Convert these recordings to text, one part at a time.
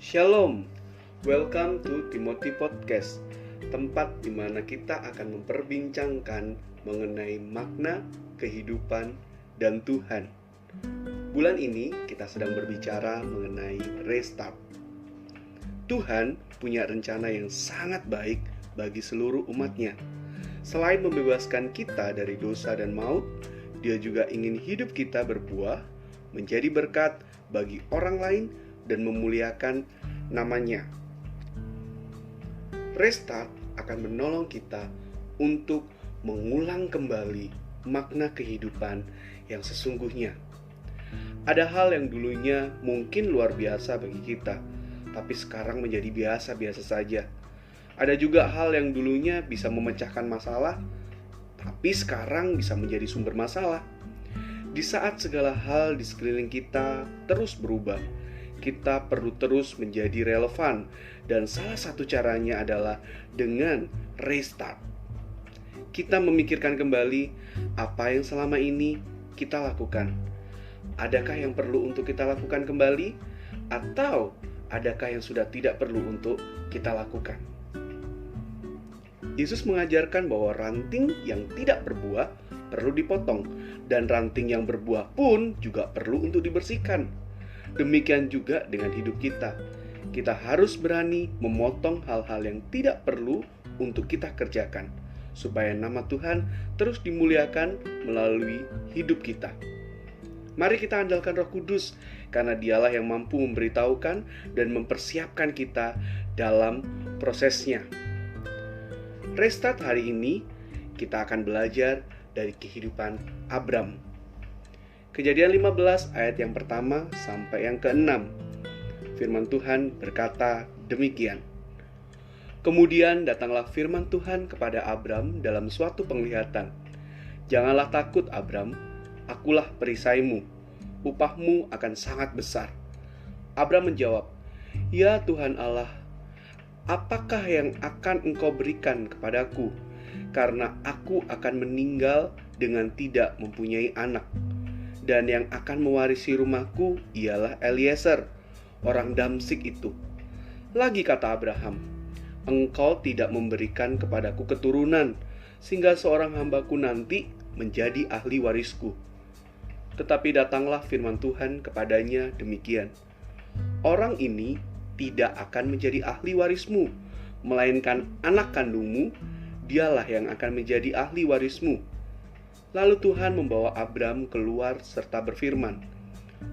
Shalom, welcome to Timothy Podcast, tempat di mana kita akan memperbincangkan mengenai makna, kehidupan, dan Tuhan. Bulan ini kita sedang berbicara mengenai restart. Tuhan punya rencana yang sangat baik bagi seluruh umatnya. Selain membebaskan kita dari dosa dan maut, Dia juga ingin hidup kita berbuah, menjadi berkat bagi orang lain, dan memuliakan namanya. Restart akan menolong kita untuk mengulang kembali makna kehidupan yang sesungguhnya. Ada hal yang dulunya mungkin luar biasa bagi kita, tapi sekarang menjadi biasa-biasa saja. Ada juga hal yang dulunya bisa memecahkan masalah, tapi sekarang bisa menjadi sumber masalah. Di saat segala hal di sekeliling kita terus berubah, kita perlu terus menjadi relevan, dan salah satu caranya adalah dengan restart. Kita memikirkan kembali apa yang selama ini kita lakukan. Adakah yang perlu untuk kita lakukan kembali, atau adakah yang sudah tidak perlu untuk kita lakukan? Yesus mengajarkan bahwa ranting yang tidak berbuah perlu dipotong, dan ranting yang berbuah pun juga perlu untuk dibersihkan. Demikian juga dengan hidup kita. Kita harus berani memotong hal-hal yang tidak perlu untuk kita kerjakan, supaya nama Tuhan terus dimuliakan melalui hidup kita. Mari kita andalkan Roh Kudus, karena Dialah yang mampu memberitahukan dan mempersiapkan kita dalam prosesnya. Restart hari ini, kita akan belajar dari kehidupan Abram. Kejadian 15 ayat yang pertama sampai yang ke-6. Firman Tuhan berkata demikian. Kemudian datanglah firman Tuhan kepada Abram dalam suatu penglihatan. Janganlah takut Abram, akulah perisaimu, upahmu akan sangat besar. Abram menjawab, Ya Tuhan Allah, apakah yang akan Engkau berikan kepadaku? Karena aku akan meninggal dengan tidak mempunyai anak. Dan yang akan mewarisi rumahku ialah Eliezer, orang Damsyik itu. Lagi kata Abraham, Engkau tidak memberikan kepadaku keturunan, sehingga seorang hambaku nanti menjadi ahli warisku. Tetapi datanglah firman Tuhan kepadanya demikian, Orang ini tidak akan menjadi ahli warismu, melainkan anak kandungmu, dialah yang akan menjadi ahli warismu. Lalu Tuhan membawa Abram keluar serta berfirman,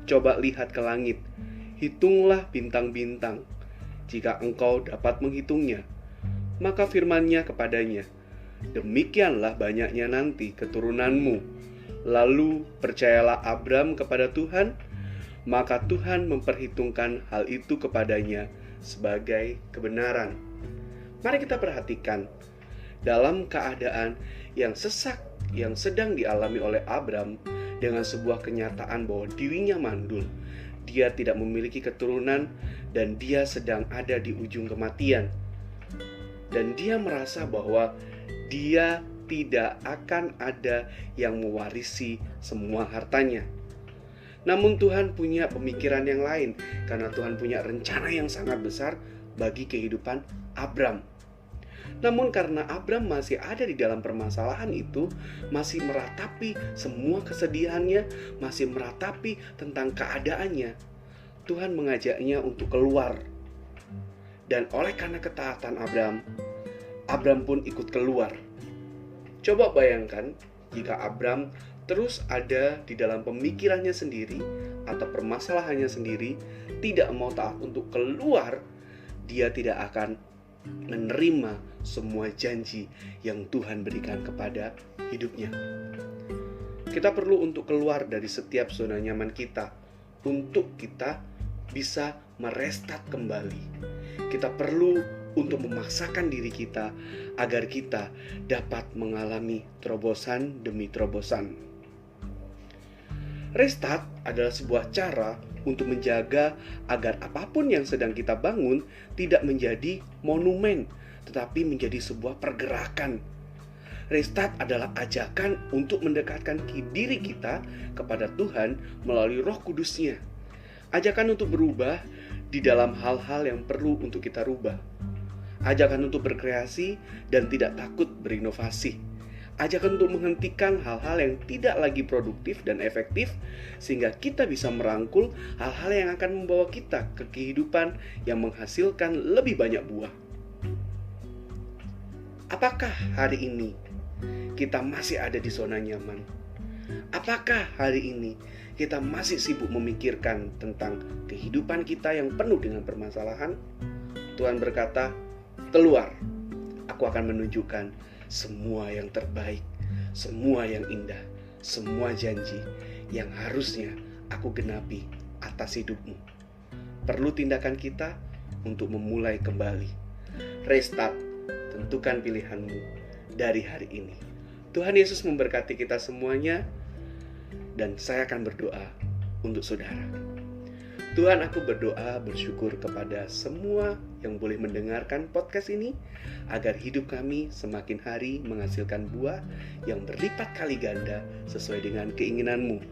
Coba lihat ke langit, hitunglah bintang-bintang, jika engkau dapat menghitungnya. Maka firman-Nya kepadanya, Demikianlah banyaknya nanti keturunanmu. Lalu percayalah Abram kepada Tuhan, maka Tuhan memperhitungkan hal itu kepadanya sebagai kebenaran. Mari kita perhatikan, dalam keadaan yang sesak yang sedang dialami oleh Abram, dengan sebuah kenyataan bahwa dirinya mandul, dia tidak memiliki keturunan, dan dia sedang ada di ujung kematian, dan dia merasa bahwa dia tidak akan ada yang mewarisi semua hartanya. Namun Tuhan punya pemikiran yang lain, karena Tuhan punya rencana yang sangat besar bagi kehidupan Abram. Namun karena Abram masih ada di dalam permasalahan itu, masih meratapi semua kesedihannya, masih meratapi tentang keadaannya, Tuhan mengajaknya untuk keluar. Dan oleh karena ketaatan Abram pun ikut keluar. Coba bayangkan jika Abram terus ada di dalam pemikirannya sendiri atau permasalahannya sendiri, tidak mau taat untuk keluar, dia tidak akan menerima semua janji yang Tuhan berikan kepada hidupnya. Kita perlu untuk keluar dari setiap zona nyaman kita, untuk kita bisa merestart kembali. Kita perlu untuk memaksakan diri kita agar kita dapat mengalami terobosan demi terobosan. Restart adalah sebuah cara untuk menjaga agar apapun yang sedang kita bangun tidak menjadi monumen, tetapi menjadi sebuah pergerakan. Restart adalah ajakan untuk mendekatkan diri kita kepada Tuhan melalui Roh Kudus-Nya. Ajakan untuk berubah di dalam hal-hal yang perlu untuk kita rubah. Ajakan untuk berkreasi dan tidak takut berinovasi. Ajakan untuk menghentikan hal-hal yang tidak lagi produktif dan efektif, sehingga kita bisa merangkul hal-hal yang akan membawa kita ke kehidupan yang menghasilkan lebih banyak buah. Apakah hari ini kita masih ada di zona nyaman? Apakah hari ini kita masih sibuk memikirkan tentang kehidupan kita yang penuh dengan permasalahan? Tuhan berkata, "Keluar, aku akan menunjukkan semua yang terbaik, semua yang indah, semua janji yang harusnya aku genapi atas hidupmu." Perlu tindakan kita untuk memulai kembali. Restart, tentukan pilihanmu dari hari ini. Tuhan Yesus memberkati kita semuanya, dan saya akan berdoa untuk saudara. Tuhan, aku berdoa bersyukur kepada semua yang boleh mendengarkan podcast ini, agar hidup kami semakin hari menghasilkan buah yang berlipat kali ganda sesuai dengan keinginan-Mu.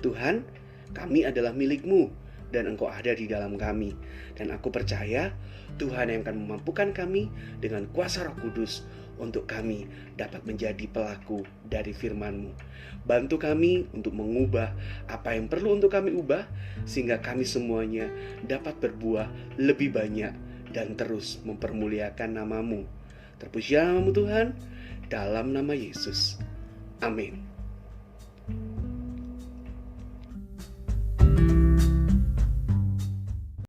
Tuhan, kami adalah milik-Mu dan Engkau ada di dalam kami. Dan aku percaya Tuhan yang akan memampukan kami dengan kuasa Roh Kudus untuk kami dapat menjadi pelaku dari firman-Mu. Bantu kami untuk mengubah apa yang perlu untuk kami ubah, sehingga kami semuanya dapat berbuah lebih banyak dan terus mempermuliakan nama-Mu. Terpujilah nama-Mu Tuhan, dalam nama Yesus. Amin.